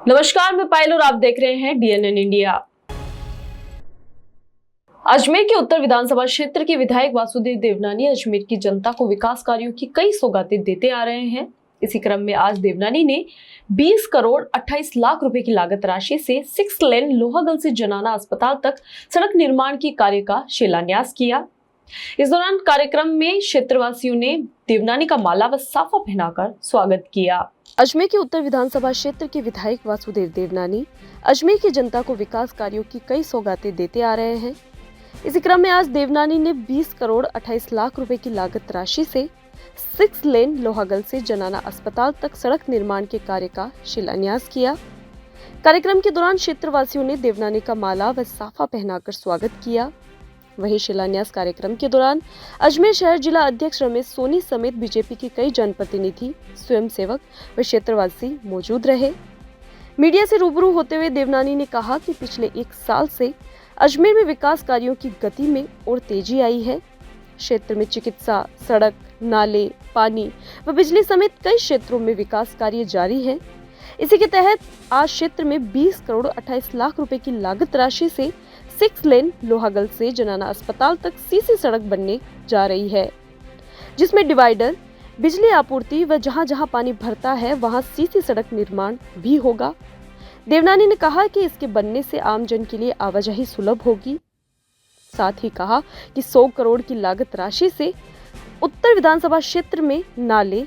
नमस्कार, मैं पायल और आप देख रहे हैं DNN इंडिया। अजमेर के उत्तर विधानसभा क्षेत्र के विधायक वासुदेव देवनानी अजमेर की जनता को विकास कार्यों की कई सौगातें देते आ रहे हैं। इसी क्रम में आज देवनानी ने 20 करोड़ 28 लाख रुपए की लागत राशि से 6 लेन लोहागल से जनाना अस्पताल तक सड़क निर्माण के कार्य का शिलान्यास किया। इस दौरान कार्यक्रम में क्षेत्रवासियों ने देवनानी का माला व साफा पहनाकर स्वागत किया। अजमेर के उत्तर विधानसभा क्षेत्र के विधायक वासुदेव देवनानी अजमेर की जनता को विकास कार्यों की कई सौगातें देते आ रहे हैं। इसी क्रम में आज देवनानी ने 20 करोड़ 28 लाख रुपए की लागत राशि से 6 लेन लोहागल से जनाना अस्पताल तक सड़क निर्माण के कार्य का शिलान्यास किया। कार्यक्रम के दौरान क्षेत्रवासियों ने देवनानी का माला व साफा पहनाकर स्वागत किया। वहीं शिलान्यास कार्यक्रम के दौरान अजमेर शहर जिला अध्यक्ष रमेश सोनी समेत बीजेपी के कई जनप्रतिनिधि, स्वयंसेवक व क्षेत्रवासी मौजूद रहे। मीडिया से रूबरू होते हुए देवनानी ने कहा कि पिछले 1 साल से अजमेर में विकास कार्यों की गति में और तेजी आई है। क्षेत्र में चिकित्सा, सड़क, नाले, पानी व बिजली समेत कई क्षेत्रों में विकास कार्य जारी है। इसी के तहत आज क्षेत्र में 20 करोड़ 28 लाख रुपए की लागत राशि से 6 लेन लोहागल से जनाना अस्पताल तक सीसी सड़क बनने जा रही है, जिसमें डिवाइडर, बिजली आपूर्ति व जहां-जहां पानी भरता है वहां सीसी सड़क निर्माण भी होगा। देवनानी ने कहा कि इसके बनने से आम जन के लिए आवाजाही सुलभ होगी। साथ ही कहा कि 100 करोड़ की लागत राशि से उत्तर विधानसभा क्षेत्र में नाले,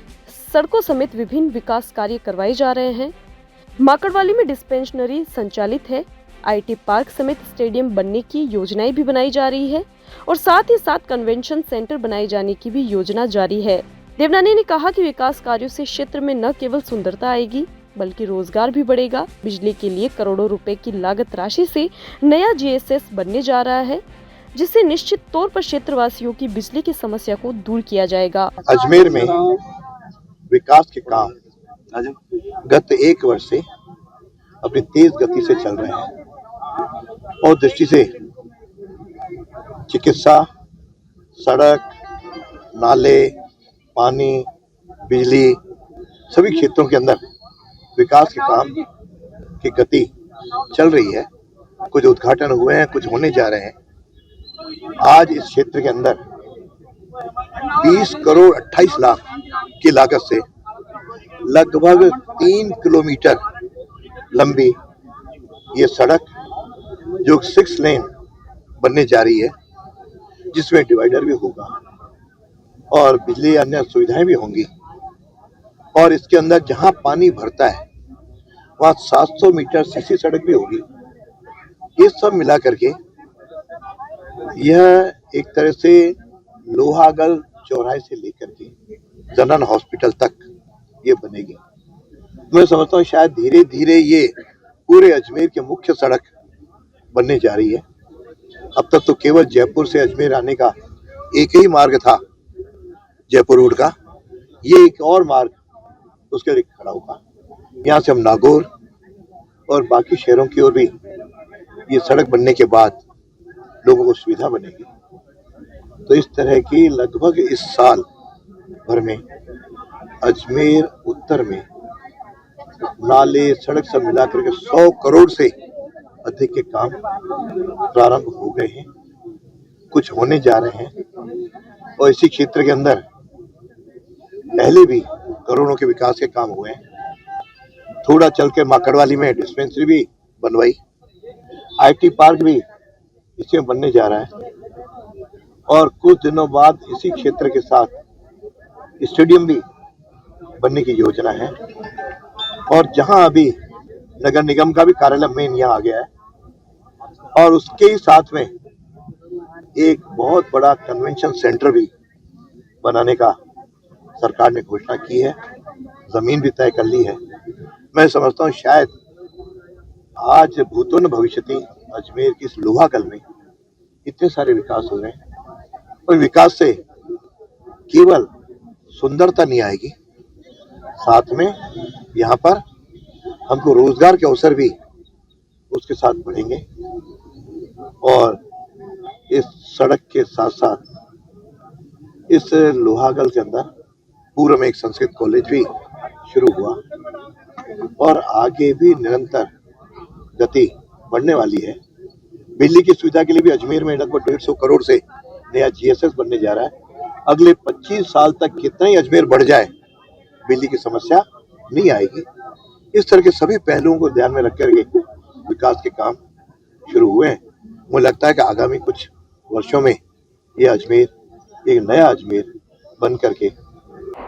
सड़कों समेत विभिन्न विकास कार्य करवाए जा रहे हैं। माकड़वाली में डिस्पेंसरी संचालित है। IT पार्क समेत स्टेडियम बनने की योजनाएं भी बनाई जा रही है और साथ ही साथ कन्वेंशन सेंटर बनाए जाने की भी योजना जारी है। देवनानी ने कहा कि विकास कार्यों से क्षेत्र में न केवल सुंदरता आएगी बल्कि रोजगार भी बढ़ेगा। बिजली के लिए करोड़ों रुपए की लागत राशि से नया GSS बनने जा रहा है, जिससे निश्चित तौर पर क्षेत्रवासियों की बिजली की समस्या को दूर किया जाएगा। अजमेर में विकास के काम गत 1 वर्ष से अपनी तेज गति से चल रहे हैं और दृष्टि से चिकित्सा, सड़क, नाले, पानी, बिजली सभी क्षेत्रों के अंदर विकास के काम की गति चल रही है। कुछ उद्घाटन हुए हैं, कुछ होने जा रहे हैं। आज इस क्षेत्र के अंदर 20 करोड़ 28 लाख की लागत से लगभग 3 किलोमीटर लंबी ये सड़क जो 6 लेन बनने जा रही है, जिसमें डिवाइडर भी होगा और बिजली अन्य सुविधाएं भी होंगी और इसके अंदर जहां पानी भरता है वहां 700 मीटर सीसी सड़क भी होगी। ये सब मिला करके यह एक तरह से लोहागल चौराहे से लेकर के जनरल हॉस्पिटल तक ये बनेगी। मैं समझता हूँ शायद धीरे धीरे ये पूरे अजमेर की मुख्य सड़क बनने जा रही है। अब तक तो केवल जयपुर से अजमेर आने का एक ही मार्ग था, जयपुर रोड का। ये एक और मार्ग उसके लिए खड़ा होगा। यहाँ से हम नागौर और बाकी शहरों की ओर भी ये सड़क बनने के बाद लोगों को सुविधा बनेगी। तो इस तरह की लगभग इस साल भर में अजमेर उत्तर में नाले, सड़क सब मिलाकर के 100 करोड़ से अधिक के काम प्रारंभ हो गए हैं, कुछ होने जा रहे हैं और इसी क्षेत्र के अंदर पहले भी करोड़ों के विकास के काम हुए हैं। थोड़ा चल के माकड़वाली में डिस्पेंसरी भी बनवाई, IT पार्क भी इसमें बनने जा रहा है और कुछ दिनों बाद इसी क्षेत्र के साथ स्टेडियम भी बनने की योजना है। और जहां अभी नगर निगम का भी कार्यालय मेन यहाँ आ गया है और उसके ही साथ में एक बहुत बड़ा कन्वेंशन सेंटर भी बनाने का सरकार ने घोषणा की है, जमीन भी तय कर ली है। मैं समझता हूँ शायद आज भूतो न भविष्यति अजमेर की इस लोहागल में इतने सारे विकास हो रहे हैं और विकास से केवल सुंदरता नहीं आएगी, साथ में यहाँ पर हमको रोजगार के अवसर भी उसके साथ बढ़ेंगे और इस सड़क के साथ साथ इस लोहागल के अंदर पूर्व में एक संस्कृत कॉलेज भी शुरू हुआ और आगे भी निरंतर गति बढ़ने वाली है। बिजली की सुविधा के लिए भी अजमेर में लगभग 150 करोड़ से नया जीएसएस बनने जा रहा है। अगले 25 साल तक कितना ही अजमेर बढ़ जाए, बिजली की समस्या नहीं आएगी। इस तरह के सभी पहलुओं को ध्यान में रख करके विकास के काम शुरू हुए हैं। मुझे लगता है कि आगामी कुछ वर्षों में ये अजमेर एक नया अजमेर बन करके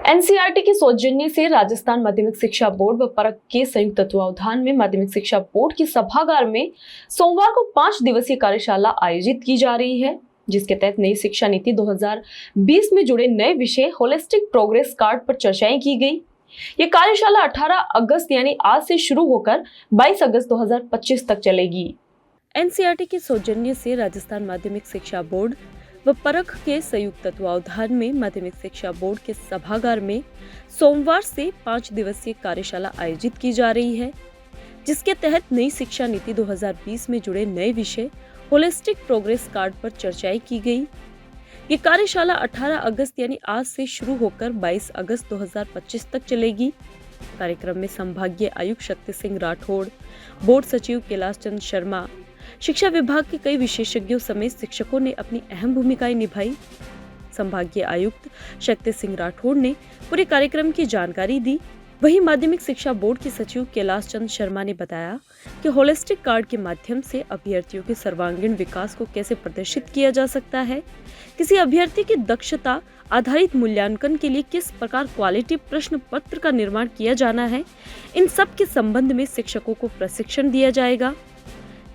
एनसीईआरटी के सौजन्य से राजस्थान माध्यमिक शिक्षा बोर्ड व परख के संयुक्त तत्वावधान में माध्यमिक शिक्षा बोर्ड के सभागार में सोमवार को 5 दिवसीय कार्यशाला आयोजित की जा रही है, जिसके तहत नई शिक्षा नीति 2020 में जुड़े नए विषय होलिस्टिक प्रोग्रेस कार्ड पर चर्चाएं की गई। ये कार्यशाला 18 अगस्त यानी आज से शुरू होकर 22 अगस्त 2025 तक चलेगी। एनसीईआरटी के सौजन्य से राजस्थान माध्यमिक शिक्षा बोर्ड व परख के संयुक्त तत्वावधान में माध्यमिक शिक्षा बोर्ड के सभागार में सोमवार से 5 दिवसीय कार्यशाला आयोजित की जा रही है, जिसके तहत नई शिक्षा नीति 2020 में जुड़े नए विषय होलिस्टिक प्रोग्रेस कार्ड पर चर्चाएं की गई। ये कार्यशाला 18 अगस्त यानी आज से शुरू होकर 22 अगस्त 2025 तक चलेगी। कार्यक्रम में संभागीय आयुक्त शक्ति सिंह राठौड़, बोर्ड सचिव कैलाश चंद्र शर्मा, शिक्षा विभाग के कई विशेषज्ञों समेत शिक्षकों ने अपनी अहम भूमिकाएं निभाई। संभागीय आयुक्त शक्ति सिंह राठौड़ ने पूरे कार्यक्रम की जानकारी दी। वहीं माध्यमिक शिक्षा बोर्ड के सचिव कैलाश चंद्र शर्मा ने बताया कि होलिस्टिक कार्ड के माध्यम से अभ्यर्थियों के सर्वांगीण विकास को कैसे प्रदर्शित किया जा सकता है, किसी अभ्यर्थी की दक्षता आधारित मूल्यांकन के लिए किस प्रकार क्वालिटी प्रश्न पत्र का निर्माण किया जाना है, इन सब के संबंध में शिक्षकों को प्रशिक्षण दिया जाएगा।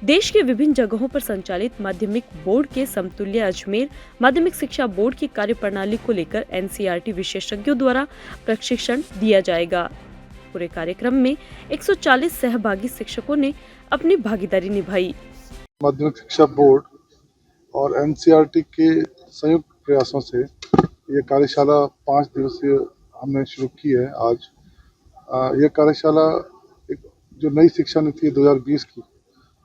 देश के विभिन्न जगहों पर संचालित माध्यमिक बोर्ड के समतुल्य अजमेर माध्यमिक शिक्षा बोर्ड की कार्यप्रणाली को लेकर एनसीईआरटी विशेषज्ञों द्वारा प्रशिक्षण दिया जाएगा। पूरे कार्यक्रम में 140 सहभागी शिक्षकों ने अपनी भागीदारी निभाई। माध्यमिक शिक्षा बोर्ड और एनसीईआरटी के संयुक्त प्रयासों से ये कार्यशाला 5 दिवसीय हमने शुरू की है आज। यह कार्यशाला जो नई शिक्षा नीति 2020 की,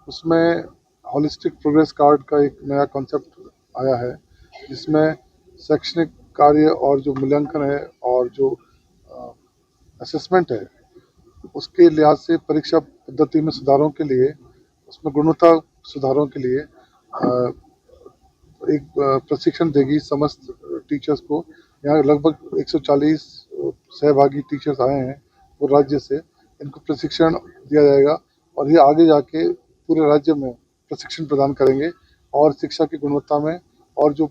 उसमें होलिस्टिक प्रोग्रेस कार्ड का एक नया कॉन्सेप्ट आया है, जिसमें शैक्षणिक कार्य और जो मूल्यांकन है और जो असेसमेंट है, उसके लिहाज से परीक्षा पद्धति में सुधारों के लिए, उसमें गुणवत्ता सुधारों के लिए एक प्रशिक्षण देगी समस्त टीचर्स को। यहाँ लगभग 140 सहभागी टीचर्स आए हैं वो राज्य से, इनको प्रशिक्षण दिया जाएगा और ये आगे जाके पूरे राज्य में प्रशिक्षण प्रदान करेंगे और शिक्षा की गुणवत्ता में और जो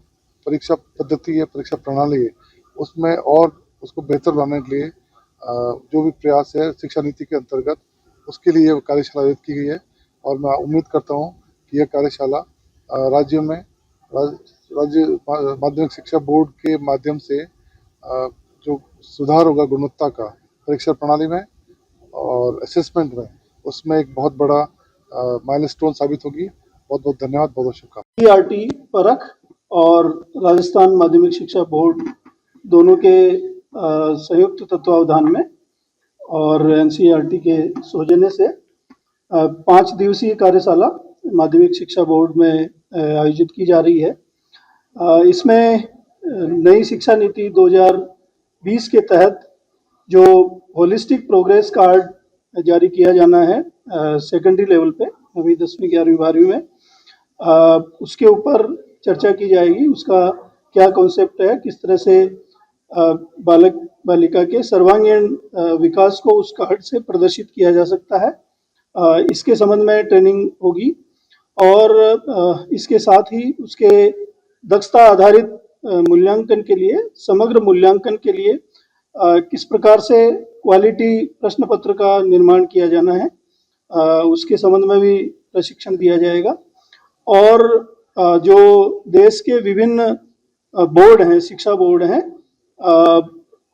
परीक्षा पद्धति है, परीक्षा प्रणाली है, उसमें और उसको बेहतर बनाने के लिए जो भी प्रयास है शिक्षा नीति के अंतर्गत, उसके लिए ये कार्यशाला आयोजित की गई है। और मैं उम्मीद करता हूँ कि यह कार्यशाला राज्य में राज्य माध्यमिक शिक्षा बोर्ड के माध्यम से जो सुधार होगा गुणवत्ता का परीक्षा प्रणाली में और असेसमेंट में, उसमें एक बहुत बड़ा माइलस्टोन साबित होगी। बहुत बहुत धन्यवाद, बहुत बहुत शुभकामनाएं। एनसीईआरटी परख और राजस्थान माध्यमिक शिक्षा बोर्ड दोनों के संयुक्त तत्वावधान में और एनसीईआरटी के सौजन्य से 5 दिवसीय कार्यशाला माध्यमिक शिक्षा बोर्ड में आयोजित की जा रही है। इसमें नई शिक्षा नीति 2020 के तहत जो होलिस्टिक प्रोग्रेस कार्ड जारी किया जाना है सेकेंडरी लेवल पे, अभी 10वीं 11वीं 12वीं में, उसके ऊपर चर्चा की जाएगी। उसका क्या कॉन्सेप्ट है, किस तरह से बालक बालिका के सर्वांगीण विकास को उस कार्ड से प्रदर्शित किया जा सकता है, इसके संबंध में ट्रेनिंग होगी। और इसके साथ ही उसके दक्षता आधारित मूल्यांकन के लिए, समग्र मूल्यांकन के लिए किस प्रकार से क्वालिटी प्रश्न पत्र का निर्माण किया जाना है, उसके संबंध में भी प्रशिक्षण दिया जाएगा। और जो देश के विभिन्न बोर्ड हैं, शिक्षा बोर्ड हैं,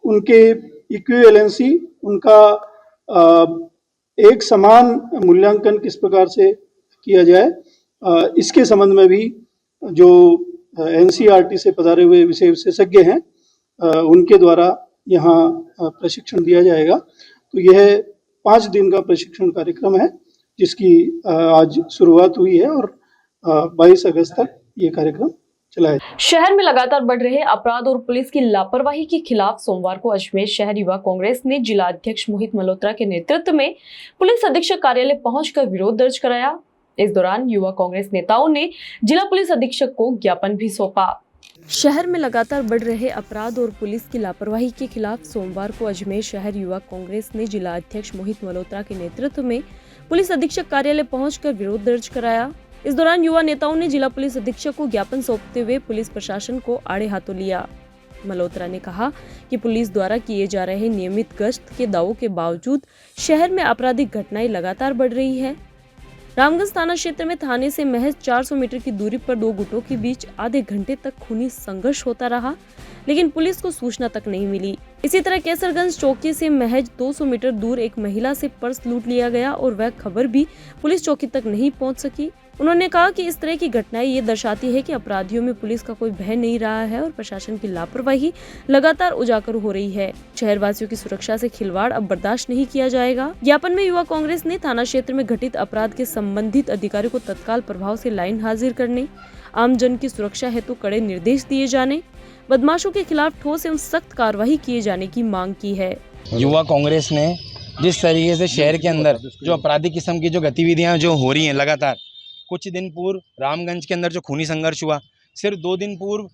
उनके इक्विवेलेंसी, उनका एक समान मूल्यांकन किस प्रकार से किया जाए, इसके संबंध में भी जो एनसीईआरटी से पधारे हुए विषय विशेषज्ञ हैं, उनके द्वारा यहाँ प्रशिक्षण दिया जाएगा। तो यह 5 दिन का प्रशिक्षण कार्यक्रम है, जिसकी आज शुरुआत हुई है और 22 अगस्त तक ये कार्यक्रम चलाया। शहर में लगातार बढ़ रहे अपराध और पुलिस की लापरवाही के खिलाफ सोमवार को अजमेर शहर युवा कांग्रेस ने जिला अध्यक्ष मोहित मल्होत्रा के नेतृत्व में पुलिस अधीक्षक कार्यालय पहुंचकर विरोध दर्ज कराया। इस दौरान युवा कांग्रेस नेताओं ने जिला पुलिस अधीक्षक को ज्ञापन भी सौंपा। शहर में लगातार बढ़ रहे अपराध और पुलिस की लापरवाही के खिलाफ सोमवार को अजमेर शहर युवा कांग्रेस ने जिला अध्यक्ष मोहित मल्होत्रा के नेतृत्व में पुलिस अधीक्षक कार्यालय पहुंचकर विरोध दर्ज कराया। इस दौरान युवा नेताओं ने जिला पुलिस अधीक्षक को ज्ञापन सौंपते हुए पुलिस प्रशासन को आड़े हाथों लिया। मल्होत्रा ने कहा कि पुलिस द्वारा किए जा रहे नियमित गश्त के दावों के बावजूद शहर में आपराधिक घटनाएं लगातार बढ़ रही है। रामगंज थाना क्षेत्र में थाने से महज 400 मीटर की दूरी पर दो गुटों के बीच आधे घंटे तक खूनी संघर्ष होता रहा, लेकिन पुलिस को सूचना तक नहीं मिली। इसी तरह केसरगंज चौकी से महज 200 मीटर दूर एक महिला से पर्स लूट लिया गया और वह खबर भी पुलिस चौकी तक नहीं पहुंच सकी। उन्होंने कहा कि इस तरह की घटनाएं ये दर्शाती है कि अपराधियों में पुलिस का कोई भय नहीं रहा है और प्रशासन की लापरवाही लगातार उजागर हो रही है। शहरवासियों की सुरक्षा से खिलवाड़ अब बर्दाश्त नहीं किया जाएगा। ज्ञापन में युवा कांग्रेस ने थाना क्षेत्र में घटित अपराध के संबंधित अधिकारियों को तत्काल प्रभाव से लाइन हाजिर करने, आम जन की सुरक्षा हेतु कड़े निर्देश दिए जाने, बदमाशों के खिलाफ ठोस एवं सख्त कार्रवाई किए जाने की मांग की है। युवा कांग्रेस ने जिस तरीके से शहर के अंदर जो आपराधिक किस्म की जो गतिविधियां जो हो रही हैं लगातार, कुछ दिन पूर्व रामगंज के अंदर जो खूनी संघर्ष हुआ, सिर्फ 2 दिन पूर्व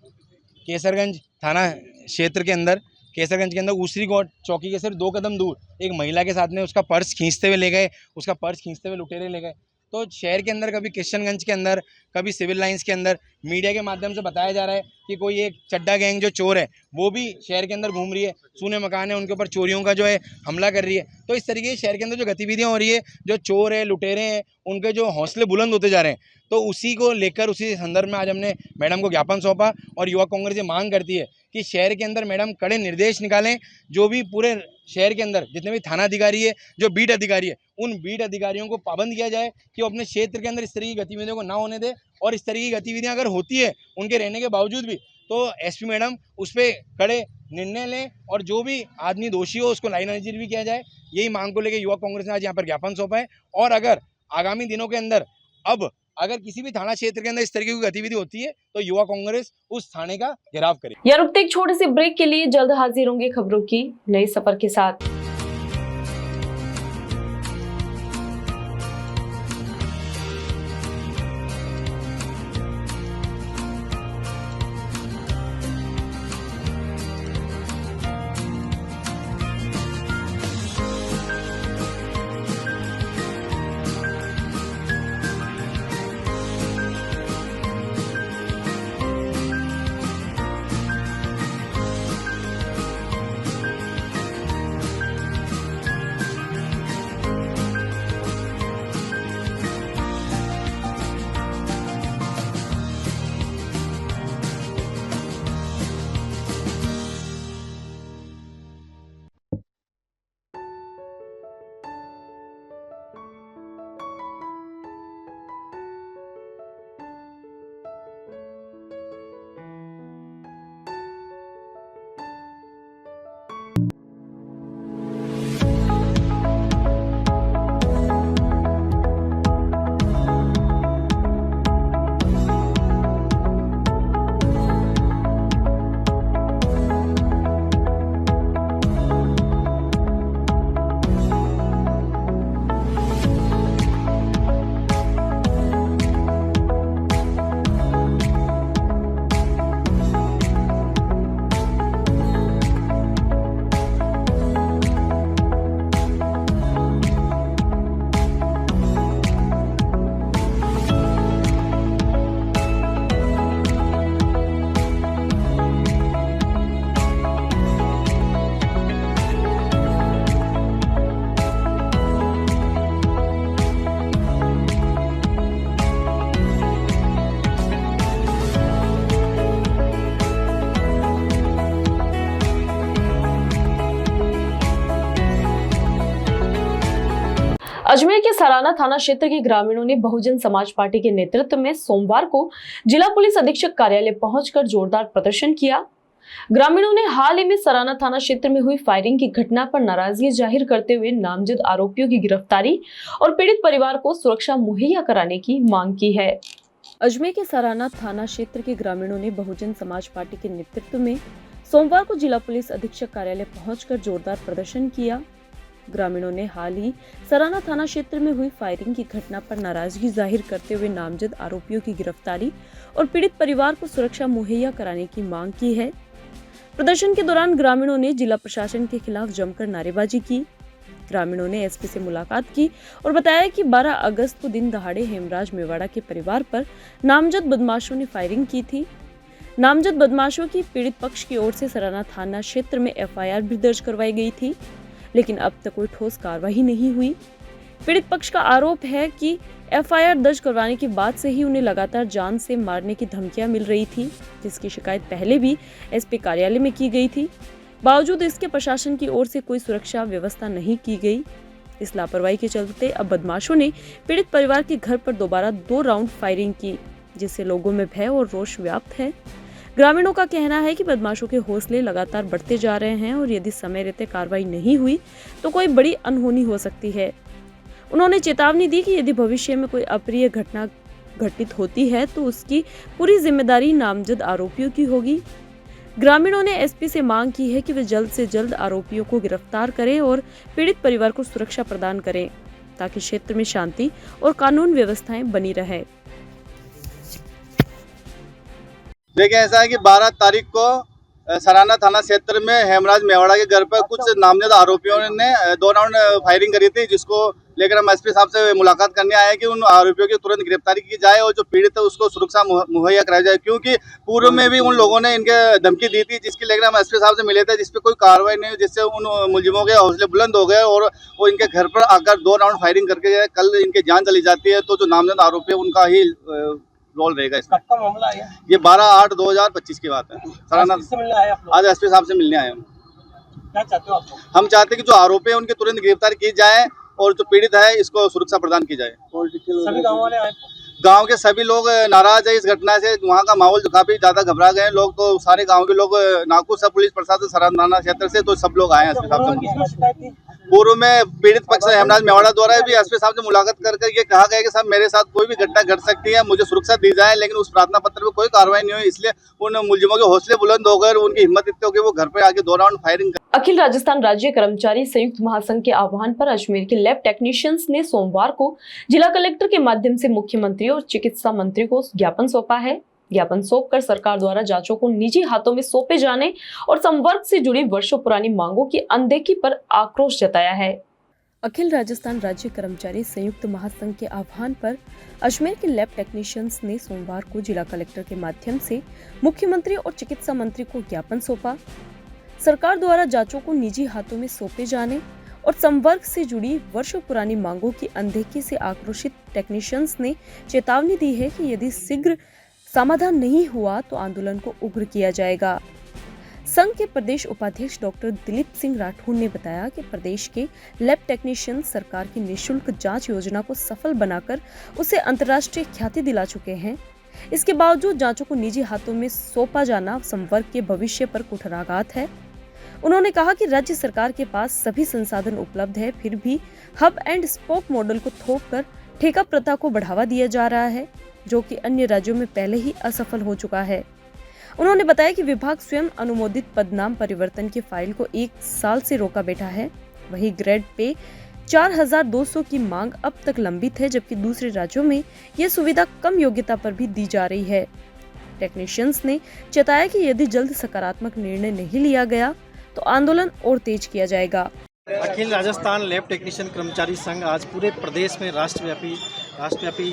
केसरगंज थाना क्षेत्र के अंदर केसरगंज के अंदर ऊसरी कोट चौकी के सिर्फ 2 कदम दूर एक महिला के साथ में उसका पर्स खींचते हुए ले गए, उसका पर्स खींचते हुए लुटेरे ले गए। तो शहर के अंदर कभी किशनगंज के अंदर, कभी सिविल लाइंस के अंदर मीडिया के माध्यम से बताया जा रहा है कि कोई एक चड्डा गैंग जो चोर है वो भी शहर के अंदर घूम रही है, सूने मकान है उनके ऊपर चोरियों का जो है हमला कर रही है। तो इस तरीके से शहर के अंदर जो गतिविधियां हो रही है, जो चोर है, लुटेरे हैं, उनके जो हौसले बुलंद होते जा रहे हैं, तो उसी को लेकर उसी संदर्भ में आज हमने मैडम को ज्ञापन सौंपा और युवा कांग्रेस ये मांग करती है कि शहर के अंदर मैडम कड़े निर्देश निकालें। जो भी पूरे शहर के अंदर जितने भी थाना अधिकारी है, जो बीट अधिकारी है, उन बीट अधिकारियों को पाबंद किया जाए कि वो अपने क्षेत्र के अंदर इस तरह की गतिविधियों को ना होने दे, और इस तरह की गतिविधियां अगर होती है उनके रहने के बावजूद भी तो एसपी मैडम उस पर कड़े निर्णय लें और जो भी आदमी दोषी हो उसको लाइन हाजिर भी किया जाए। यही मांग को लेकर युवा कांग्रेस ने आज यहाँ पर ज्ञापन सौंपा है। और अगर आगामी दिनों के अंदर अगर किसी भी थाना क्षेत्र के अंदर इस तरीके की गतिविधि होती है तो युवा कांग्रेस उस थाने का घेराव करे। यार रुकते एक छोटे से ब्रेक के लिए, जल्द हाजिर होंगे खबरों की नई सफर के साथ। अजमेर के सराना थाना क्षेत्र के ग्रामीणों ने बहुजन समाज पार्टी के नेतृत्व में सोमवार को जिला पुलिस अधीक्षक कार्यालय पहुंचकर जोरदार प्रदर्शन किया। ग्रामीणों ने हाल ही में सराना थाना क्षेत्र में हुई फायरिंग की घटना पर नाराजगी जाहिर करते हुए नामजद आरोपियों की गिरफ्तारी और पीड़ित परिवार को सुरक्षा मुहैया कराने की मांग की है। अजमेर के सराना थाना क्षेत्र के ग्रामीणों ने बहुजन समाज पार्टी के नेतृत्व में सोमवार को जिला पुलिस अधीक्षक कार्यालय पहुंचकर जोरदार प्रदर्शन किया। ग्रामीणों ने हाल ही सराना थाना क्षेत्र में हुई फायरिंग की घटना पर नाराजगी जाहिर करते हुए नामजद आरोपियों की गिरफ्तारी और पीड़ित परिवार को सुरक्षा मुहैया कराने की मांग की है। प्रदर्शन के दौरान ग्रामीणों ने जिला प्रशासन के खिलाफ जमकर नारेबाजी की। ग्रामीणों ने एसपी से मुलाकात की और बताया कि 12 अगस्त को दिन दहाड़े हेमराज मेवाड़ा के परिवार पर नामजद बदमाशों ने फायरिंग की थी। नामजद बदमाशों की पीड़ित पक्ष की ओर से सराना थाना क्षेत्र में एफआईआर भी दर्ज करवाई गई थी, लेकिन अब तक कोई ठोस कार्रवाई नहीं हुई। पीड़ित पक्ष का आरोप है कि एफआईआर दर्ज करवाने के बाद से ही उन्हें लगातार जान से मारने की धमकियां मिल रही थी, जिसकी शिकायत पहले भी एसपी कार्यालय में की गई थी। बावजूद इसके प्रशासन की ओर से कोई सुरक्षा व्यवस्था नहीं की गई। इस लापरवाही के चलते अब बदमाशों ने पीड़ित परिवार के घर पर दोबारा 2 राउंड फायरिंग की, जिससे लोगों में भय और रोष व्याप्त है। ग्रामीणों का कहना है कि बदमाशों के हौसले लगातार बढ़ते जा रहे हैं और यदि समय रहते कार्रवाई नहीं हुई तो कोई बड़ी अनहोनी हो सकती है। उन्होंने चेतावनी दी कि यदि भविष्य में कोई अप्रिय घटना घटित होती है तो उसकी पूरी जिम्मेदारी नामजद आरोपियों की होगी। ग्रामीणों ने एसपी से मांग की है कि वे जल्द से जल्द आरोपियों को गिरफ्तार करें और पीड़ित परिवार को सुरक्षा प्रदान करें, ताकि क्षेत्र में शांति और कानून व्यवस्थाएं बनी रहे। देखिए, ऐसा है कि 12 तारीख को सराना थाना क्षेत्र में हेमराज मेवाड़ा के घर पर कुछ नामजद आरोपियों ने 2 राउंड फायरिंग करी थी, जिसको लेकर हम एसपी साहब से मुलाकात करने आए कि उन आरोपियों की तुरंत गिरफ्तारी की जाए और जो पीड़ित है उसको सुरक्षा मुहैया कराई जाए, क्योंकि पूर्व में भी उन लोगों ने इनके धमकी दी थी, जिसकी लेकर हम एसपी साहब से मिले थे, जिसपे कोई कार्रवाई नहीं हुई, जिससे उन मुलजिमों के हौसले बुलंद हो गए और वो इनके घर पर आकर 2 राउंड फायरिंग करके कल इनकी जान चली जाती है। तो जो नामजद आरोपी है उनका ही रोल रहेगा इसमें। कब का मामला है ये 12/8/2025 की बात है। सराना किससे मिलने आए आप लोग? आज एसपी साहब से मिलने आए हम। क्या चाहते हो आप लोग? हम चाहते हैं कि जो आरोपी है उनकी तुरंत गिरफ्तार की जाए और जो पीड़ित है इसको सुरक्षा प्रदान की जाए। सभी गाँव वाले आए? गांव के सभी लोग नाराज है इस घटना से। वहाँ का माहौल काफी ज्यादा घबरा गए लोग, तो सारे गांव के लोग नाखुश है पुलिस प्रशासन सराना थाना क्षेत्र से, तो सब लोग आए हैं एसपी साहब से। पूर्व में पीड़ित पक्ष हेमराज मेवाड़ा द्वारा भी एसपी साहब से मुलाकात कर ये कहा गया कि साहब मेरे साथ कोई भी घटना घट सकती है, मुझे सुरक्षा दी जाए, लेकिन उस प्रार्थना पत्र में कोई कार्रवाई नहीं हुई। इसलिए उन मुलजिमों के हौसले बुलंद हो गए, उनकी हिम्मत इतनी हो गई वो घर पे आके 2 राउंड फायरिंग। अखिल राजस्थान राज्य कर्मचारी संयुक्त महासंघ के आह्वान पर अजमेर के लैब टेक्नीशियंस ने सोमवार को जिला कलेक्टर के माध्यम से मुख्यमंत्री और चिकित्सा मंत्री को ज्ञापन सौंपा है। ज्ञापन सौंपकर सरकार द्वारा जांचों को निजी हाथों में सौंपे जाने और संवर्ग से जुड़ी वर्षों पुरानी मांगों की अनदेखी पर आक्रोश जताया है। अखिल राजस्थान राज्य कर्मचारी संयुक्त महासंघ के आह्वान पर अजमेर के लैब टेक्नीशियंस ने सोमवार को जिला कलेक्टर के माध्यम से मुख्यमंत्री और चिकित्सा मंत्री को ज्ञापन सौंपा। सरकार द्वारा जांचों को निजी हाथों में सौंपे जाने और संवर्ग से जुड़ी वर्षों पुरानी मांगों की अनदेखी से आक्रोशित टेक्नीशियंस ने चेतावनी दी है कि यदि शीघ्र समाधान नहीं हुआ तो आंदोलन को उग्र किया जाएगा। संघ के प्रदेश उपाध्यक्ष डॉक्टर दिलीप सिंह राठौर ने बताया कि प्रदेश के लैब टेक्नीशियन सरकार की निःशुल्क जांच योजना को सफल बनाकर उसे अंतर्राष्ट्रीय ख्याति दिला चुके हैं। इसके बावजूद जांचों को निजी हाथों में सौंपा जाना संवर्ग के भविष्य पर कुठाराघात है। उन्होंने कहा कि राज्य सरकार के पास सभी संसाधन उपलब्ध है, फिर भी हब एंड स्पोक मॉडल को थोपकर ठेका प्रथा को बढ़ावा दिया जा रहा है, जो कि अन्य राज्यों में पहले ही असफल हो चुका है। उन्होंने बताया कि विभाग स्वयं अनुमोदित पदनाम परिवर्तन की फाइल को 1 साल से रोका बैठा है। वहीं ग्रेड पे 4200 की मांग अब तक लंबित है, जबकि दूसरे राज्यों में यह सुविधा कम योग्यता पर भी दी जा रही है। टेक्नीशियंस ने चेताया कि यदि जल्द सकारात्मक निर्णय नहीं लिया गया तो आंदोलन और तेज किया जाएगा। अखिल राजस्थान लैब टेक्नीशियन कर्मचारी संघ आज पूरे प्रदेश में राष्ट्रव्यापी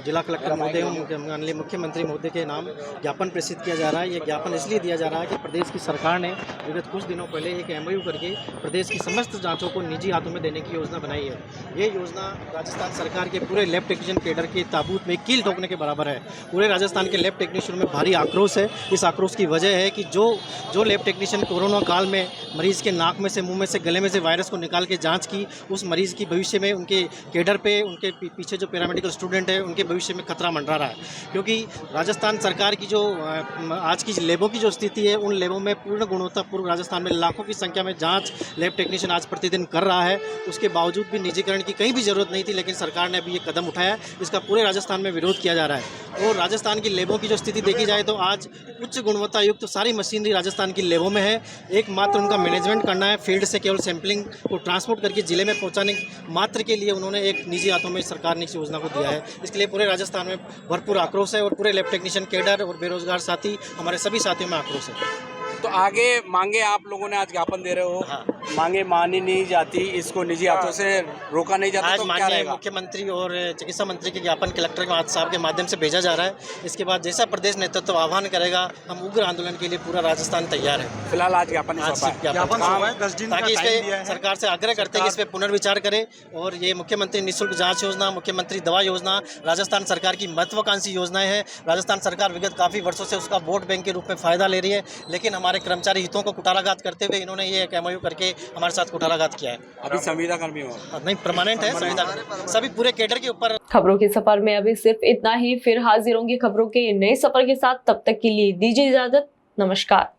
जिला कलेक्टर महोदय माननीय मुख्यमंत्री महोदय के नाम ज्ञापन प्रेषित किया जा रहा है। ये ज्ञापन इसलिए दिया जा रहा है कि प्रदेश की सरकार ने विगत कुछ दिनों पहले एक MOU करके प्रदेश की समस्त जांचों को निजी हाथों में देने की योजना बनाई है। ये योजना राजस्थान सरकार के पूरे लैब टेक्नीशियन कैडर के ताबूत में कील ठोकने के बराबर है। पूरे राजस्थान के लैब टेक्नीशियन में भारी आक्रोश है। इस आक्रोश की वजह है कि जो लैब टेक्नीशियन कोरोना काल में मरीज के नाक में से, मुँह में से, गले में से वायरस को निकाल के जाँच की, उस मरीज की भविष्य में उनके कैडर पे, उनके पीछे जो पैरामेडिकल स्टूडेंट है उनके भविष्य में खतरा मंडरा रहा है, क्योंकि राजस्थान सरकार की जो आज की लेबों की जो स्थिति है, उन लेबों में पूर्ण गुणवत्तापूर्ण राजस्थान में लाखों की संख्या में जांच लैब टेक्नीशियन आज प्रतिदिन कर रहा है। उसके बावजूद भी निजीकरण की कहीं भी ज़रूरत नहीं थी, लेकिन सरकार ने अभी ये कदम उठाया है। इसका पूरे राजस्थान में विरोध किया जा रहा है। और राजस्थान की लेबों की जो स्थिति देखी जाए तो आज उच्च गुणवत्ता युक्त तो सारी मशीनरी राजस्थान की लेबों में है। एकमात्र उनका मैनेजमेंट करना है, फील्ड से केवल सैंपलिंग को ट्रांसपोर्ट करके जिले में पहुंचाने मात्र के लिए उन्होंने एक निजी हाथों में सरकार ने इस योजना को दिया है। इसके लिए पूरे राजस्थान में भरपूर आक्रोश है और पूरे लैब टेक्नीशियन कैडर और बेरोजगार साथी हमारे सभी साथियों में आक्रोश है। तो आगे मांगे आप लोगों ने आज ज्ञापन दे रहे हो, मांगे मानी नहीं जाती, इसको निजी हाथों से रोका नहीं जाता, आज तो क्या माननीय रहेगा? मुख्यमंत्री और चिकित्सा मंत्री के ज्ञापन कलेक्टर साहब के माध्यम से भेजा जा रहा है। इसके बाद जैसा प्रदेश नेतृत्व आह्वान करेगा, हम उग्र आंदोलन के लिए पूरा राजस्थान तैयार है। फिलहाल आज ज्ञापन ताकि इस पे सरकार से आग्रह करते हैं कि इस पे पुनर्विचार करे और ये मुख्यमंत्री निःशुल्क जांच योजना, मुख्यमंत्री दवा योजना राजस्थान सरकार की महत्वाकांक्षी योजनाएं हैं। राजस्थान सरकार विगत काफ़ी वर्षों से उसका वोट बैंक के रूप में फायदा ले रही है, लेकिन हमारे कर्मचारी हितों को कुठाराघात करते हुए इन्होंने ये एक MOU करके हमारे साथ कुठाराघात किया है। अभी संविदा कर्मी हो नहीं, परमानेंट है संविदा, सभी पूरे कैडर के ऊपर। खबरों के सफर में अभी सिर्फ इतना ही, फिर हाजिर होंगे खबरों के नए सफर के साथ। तब तक के लिए दीजिए इजाजत, नमस्कार।